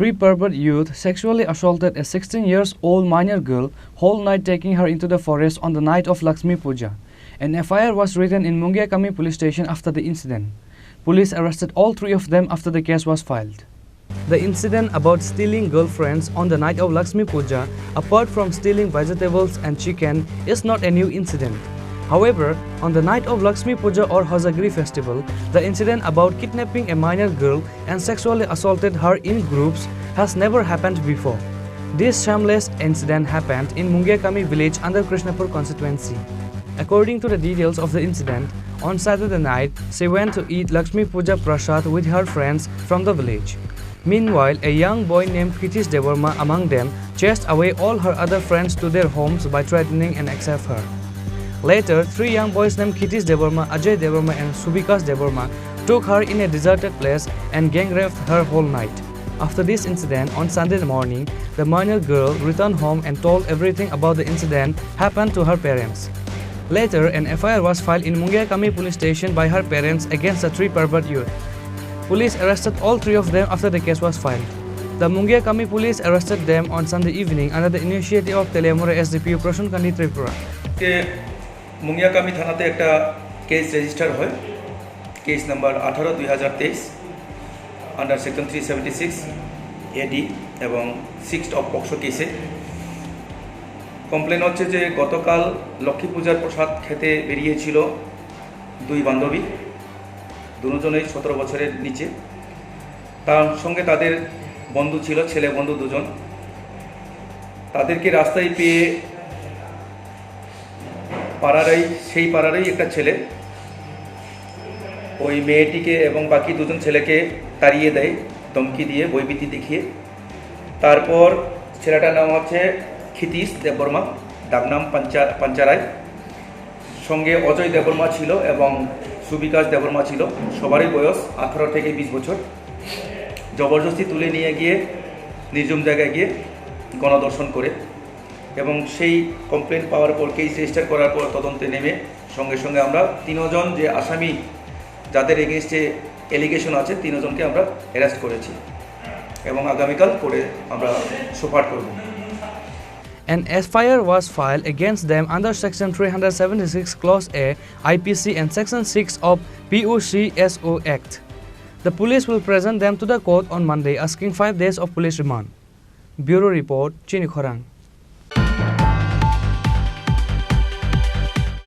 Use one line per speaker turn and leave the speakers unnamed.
Three perverted youth sexually assaulted a 16-year-old minor girl whole night, taking her into the forest on the night of Lakshmi Puja. An FIR was written in Mungiakami police station after the incident. Police arrested all three of them after the case was filed. The incident about stealing girlfriends on the night of Lakshmi Puja, apart from stealing vegetables and chicken, is not a new incident. However, on the night of Lakshmi Puja or Hozagiri festival, the incident about kidnapping a minor girl and sexually assaulted her in groups has never happened before. This shameless incident happened in Mungiakami village under Krishnapur constituency. According to the details of the incident, on Saturday night, she went to eat Lakshmi Puja Prasad with her friends from the village. Meanwhile, a young boy named Kritish Devarma among them chased away all her other friends to their homes by threatening and accept her. Later, three young boys named Kritish Devarma, Ajay Devarma and Subikas Devarma took her in a deserted place and gang raped her whole night. After this incident, on Sunday morning, the minor girl returned home and told everything about the incident happened to her parents. Later, an FIR was filed in Mungiakami police station by her parents against the three perverted youth. Police arrested all three of them after the case was filed. The Mungiakami police arrested them on Sunday evening under the initiative of Telemura SDPU Prashun Tripura.
Mungiakami থানাতে একটা case register হয়, case number 18/2023 under section 376 এডি এবং 6 of POCSO কেসে complain হচ্ছে যে গতকাল লক্ষ্মী পূজার প্রসাদ খেতে বেরিয়েছিল দুই বান্ধবী, দুজনেই 17 বছরের নিচে। তার সঙ্গে তাদের বন্ধু ছিল, ছেলে বন্ধু দুজন। তাদেরকে রাস্তায় পেয়ে সেই পাড়ারই একটা ছেলে ওই মেয়েটিকে এবং বাকি দুজন ছেলেকে তাড়িয়ে দেয় ধমকি দিয়ে, ভয়ভীতি দেখিয়ে। তারপর ছেলেটার নাম হচ্ছে ক্ষিতীশ দেববর্মা, ডাকনাম পাঞ্চারায়, সঙ্গে অজয় দেববর্মা ছিল এবং সুবিকাশ দেববর্মা ছিল। সবারই বয়স 18 থেকে 20 বছর। জবরদস্তি তুলে নিয়ে গিয়ে নির্জন জায়গায় গিয়ে গণধর্ষণ করে এবং সেই কমপ্লেন পাওয়ার পর কেস রেজিস্টার করার পর তদন্তে নেমে সঙ্গে সঙ্গে আমরা 3 জন যে আসামি যাদের এগেইনস্টে এলিগেশন আছে 3 জনকে আমরা অ্যারেস্ট করেছি এবং আগামীকাল করে আমরা সুপার করব।
An FIR was filed against them under Section 376 Clause A IPC and Section 6 of POCSO Act. The police will present them to the court on Monday, asking 5 days of police remand. Bureau Report, Chini Khorang.